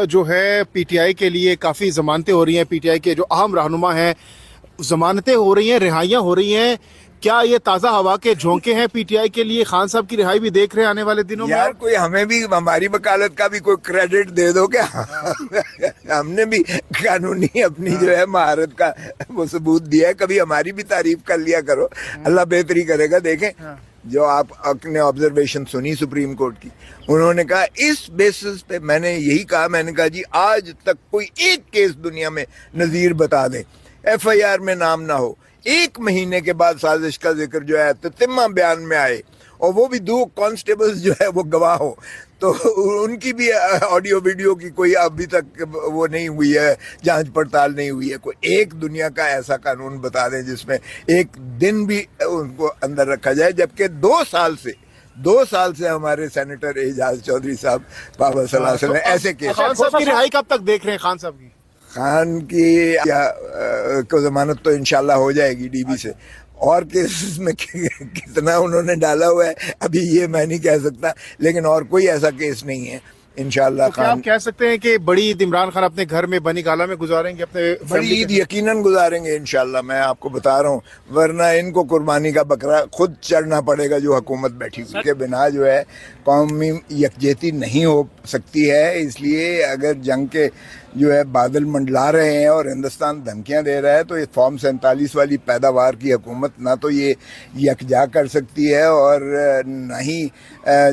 جو ہے P T I کے لیے کافی ضمانتیں ہو رہی ہیں، پی ٹی آئی کے جو اہم رہنما ہیں ضمانتیں ہو رہی ہیں، رہائیاں ہو رہی ہیں، کیا یہ تازہ ہوا کے جھونکے ہیں پی ٹی آئی کے لیے؟ خان صاحب کی رہائی بھی دیکھ رہے ہیں آنے والے دنوں میں؟ یار کوئی ہمیں بھی ہماری وکالت کا بھی کوئی کریڈٹ دے دو کیا؟ ہم نے بھی قانونی اپنی جو ہے مہارت کا وہ ثبوت دیا ہے، کبھی ہماری بھی تعریف کر لیا کرو، اللہ بہتری کرے گا۔ دیکھیں جو آپ نے آبزرویشن سنی سپریم کورٹ کی، انہوں نے کہا اس بیسس پہ، میں نے یہی کہا، میں نے کہا جی آج تک کوئی ایک کیس دنیا میں نظیر بتا دیں ایف آئی آر میں نام نہ ہو، 1 مہینے کے بعد سازش کا ذکر جو ہے تتمہ بیان میں آئے، اور وہ بھی 2 کانسٹیبلز جو ہے وہ گواہ ہو، تو ان کی بھی آڈیو ویڈیو کی کوئی ابھی تک وہ نہیں ہوئی ہے، جانچ پڑتال نہیں ہوئی ہے۔ کوئی ایک دنیا کا ایسا قانون بتا دیں جس میں ایک دن بھی ان کو اندر رکھا جائے، جبکہ 2 سال سے ہمارے سینیٹر اعجاز چودھری صاحب بابا صلی اللہ علیہ وسلم ایسے کیس۔ خان صاحب کی رہائی کب تک دیکھ رہے ہیں خان صاحب کی؟ خان کی کو ضمانت تو انشاءاللہ ہو جائے گی ڈی بی سے، اور کیسز میں کتنا انہوں نے ڈالا ہوا ہے ابھی یہ میں نہیں کہہ سکتا، لیکن اور کوئی ایسا کیس نہیں ہے انشاءاللہ۔ کیا آپ کہہ سکتے ہیں کہ بڑی عید عمران خان اپنے گھر میں بنی گالہ میں گزاریں گے؟ اپنے بڑی عید یقیناً گزاریں گے انشاءاللہ، میں آپ کو بتا رہا ہوں، ورنہ ان کو قربانی کا بکرا خود چڑھنا پڑے گا جو حکومت بیٹھی ہوئی کے بنا جو ہے قومی یکجہتی نہیں ہو سکتی ہے۔ اس لیے اگر جنگ کے جو ہے بادل منڈلا رہے ہیں اور ہندوستان دھمکیاں دے رہا ہے، تو یہ فارم 47 والی پیداوار کی حکومت نہ تو یہ یکجا کر سکتی ہے، اور نہ ہی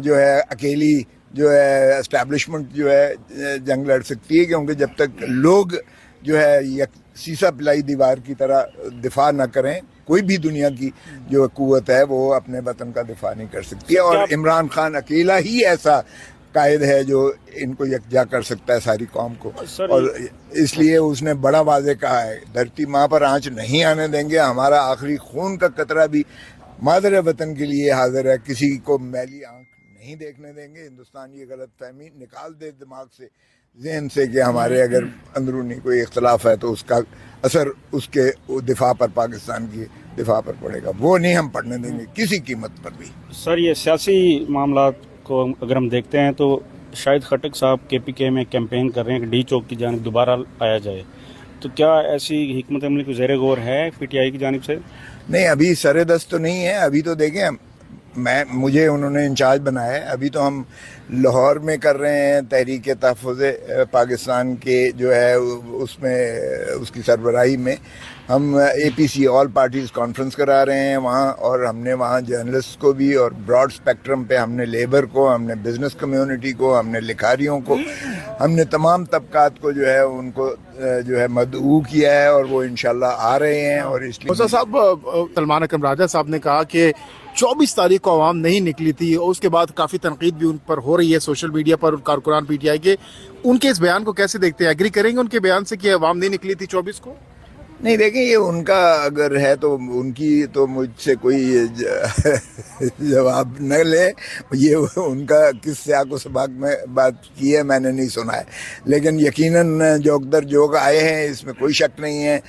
جو ہے اکیلی جو ہے اسٹیبلشمنٹ جو ہے جنگ لڑ سکتی ہے، کیونکہ جب تک لوگ جو ہے سیسا پلائی دیوار کی طرح دفاع نہ کریں، کوئی بھی دنیا کی جو قوت ہے وہ اپنے وطن کا دفاع نہیں کر سکتی ہے، اور عمران خان اکیلا ہی ایسا قائد ہے جو ان کو یکجا کر سکتا ہے ساری قوم کو، اور اس لیے اس نے بڑا واضح کہا ہے دھرتی ماں پر آنچ نہیں آنے دیں گے، ہمارا آخری خون کا قطرہ بھی مادر وطن کے لیے حاضر ہے، کسی کو میلی آنکھ نہیں دیکھنے دیں گے۔ ہندوستان یہ غلط فہمی نکال دے دماغ سے، ذہن سے، کہ ہمارے اگر اندرونی کوئی اختلاف ہے تو اس کا اثر اس کے دفاع پر، پاکستان کی دفاع پر پڑے گا، وہ نہیں ہم پڑنے دیں گے کسی قیمت پر بھی۔ سر یہ سیاسی معاملات کو اگر ہم دیکھتے ہیں تو شاہد خٹک صاحب کے پی کے میں کیمپین کر رہے ہیں کہ ڈی چوک کی جانب دوبارہ آیا جائے، تو کیا ایسی حکمت عملی کو زیر غور ہے پی ٹی آئی کی جانب سے؟ نہیں، ابھی سر دست تو نہیں ہے، ابھی تو دیکھیں مجھے انہوں نے انچارج بنایا ہے، ابھی تو ہم لاہور میں کر رہے ہیں تحریک تحفظ پاکستان کے جو ہے اس میں، اس کی سربراہی میں ہم اے پی سی آل پارٹیز کانفرنس کرا رہے ہیں وہاں، اور ہم نے وہاں جرنلسٹ کو بھی، اور براڈ اسپیکٹرم پہ ہم نے لیبر کو، ہم نے بزنس کمیونٹی کو، ہم نے لکھاریوں کو، ہم نے تمام طبقات کو جو ہے ان کو جو ہے مدعو کیا ہے، اور وہ انشاءاللہ آ رہے ہیں۔ اور اس لیے صاحب سلمان اکرم راجہ صاحب نے کہا کہ 24 تاریخ کو عوام نہیں نکلی تھی، اور اس کے بعد کافی تنقید بھی ان پر ہو رہی ہے سوشل میڈیا پر، کارکنان پی ٹی آئی کے، ان کے اس بیان کو کیسے دیکھتے ہیں؟ ایگری کریں گے ان کے بیان سے کہ عوام نہیں نکلی تھی 24 کو؟ نہیں، دیکھیں یہ ان کا اگر ہے تو ان کی تو مجھ سے کوئی جواب نہ لے، یہ ان کا کس سیاق و سباق میں بات کی ہے میں نے نہیں سنا ہے، لیکن یقیناً جوک در جوک آئے ہیں، اس میں کوئی شک نہیں ہے۔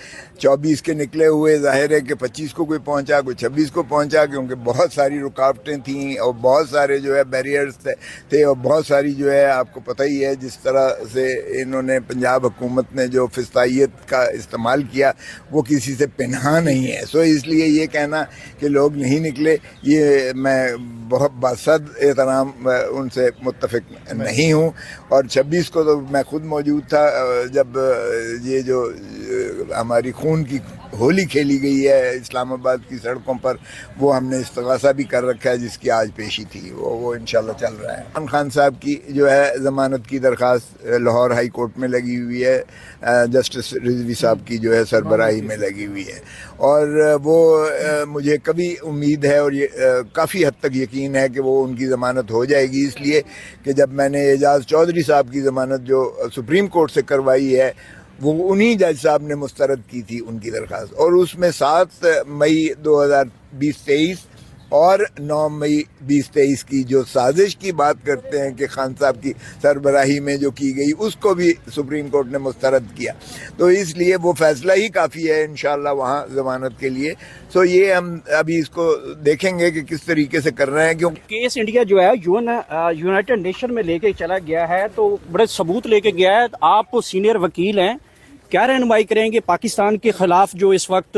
24 کے نکلے ہوئے ظاہر ہے کہ 25 کو کوئی پہنچا، کوئی 26 کو پہنچا، کیونکہ بہت ساری رکاوٹیں تھیں اور بہت سارے جو ہے بیریئرز تھے، اور بہت ساری جو ہے آپ کو پتہ ہی ہے جس طرح سے انہوں نے پنجاب حکومت نے جو فسطائیت کا استعمال کیا وہ کسی سے پنہا نہیں ہے۔ سو اس لیے یہ کہنا کہ لوگ نہیں نکلے، یہ میں بہت بصد احترام ان سے متفق نہیں ہوں۔ اور 26 کو تو میں خود موجود تھا جب یہ جو ہماری خون کی ہولی کھیلی گئی ہے اسلام آباد کی سڑکوں پر، وہ ہم نے استغاثہ بھی کر رکھا ہے جس کی آج پیشی تھی، وہ انشاءاللہ چل رہا ہے۔ عمران خان صاحب کی جو ہے ضمانت کی درخواست لاہور ہائی کورٹ میں لگی ہوئی ہے، جسٹس رضوی صاحب کی جو ہے سربراہی میں لگی ہوئی ہے، اور وہ مجھے کبھی امید ہے اور یہ کافی حد تک یقین ہے کہ وہ ان کی ضمانت ہو جائے گی، اس لیے کہ جب میں نے اعجاز چودھری صاحب کی ضمانت جو سپریم کورٹ سے کروائی ہے، وہ انہی جج صاحب نے مسترد کی تھی ان کی درخواست، اور اس میں 7 مئی 2023 اور 9 مئی 2023 کی جو سازش کی بات کرتے ہیں کہ خان صاحب کی سربراہی میں جو کی گئی اس کو بھی سپریم کورٹ نے مسترد کیا، تو اس لیے وہ فیصلہ ہی کافی ہے انشاءاللہ وہاں ضمانت کے لیے. سو یہ ہم ابھی اس کو دیکھیں گے کہ کس طریقے سے کر رہے ہیں. کیونکہ کیس انڈیا جو ہے یونائٹڈ نیشن میں لے کے چلا گیا ہے تو بڑے ثبوت لے کے گیا ہے. آپ سینئر وکیل ہیں، کیا رہنمائی کریں گے پاکستان کے خلاف جو اس وقت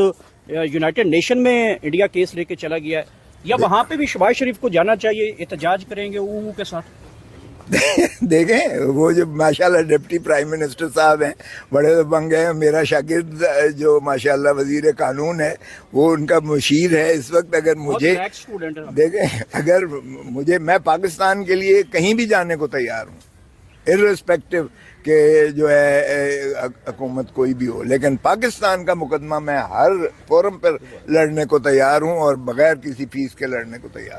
یونائٹڈ نیشن میں انڈیا کیس لے کے چلا گیا ہے، یا وہاں پہ بھی شہباز شریف کو جانا چاہیے، احتجاج کریں گے او کے ساتھ؟ دیکھیں وہ جو ماشاءاللہ ڈپٹی پرائم منسٹر صاحب ہیں بڑے دبنگ ہیں. میرا شاگرد جو ماشاءاللہ وزیر قانون ہے وہ ان کا مشیر ہے اس وقت. اگر مجھے دیکھیں، اگر مجھے، میں پاکستان کے لیے کہیں بھی جانے کو تیار ہوں ارسپیکٹو کہ جو ہے حکومت کوئی بھی ہو، لیکن پاکستان کا مقدمہ میں ہر فورم پر لڑنے کو تیار ہوں اور بغیر کسی فیس کے لڑنے کو تیار ہوں.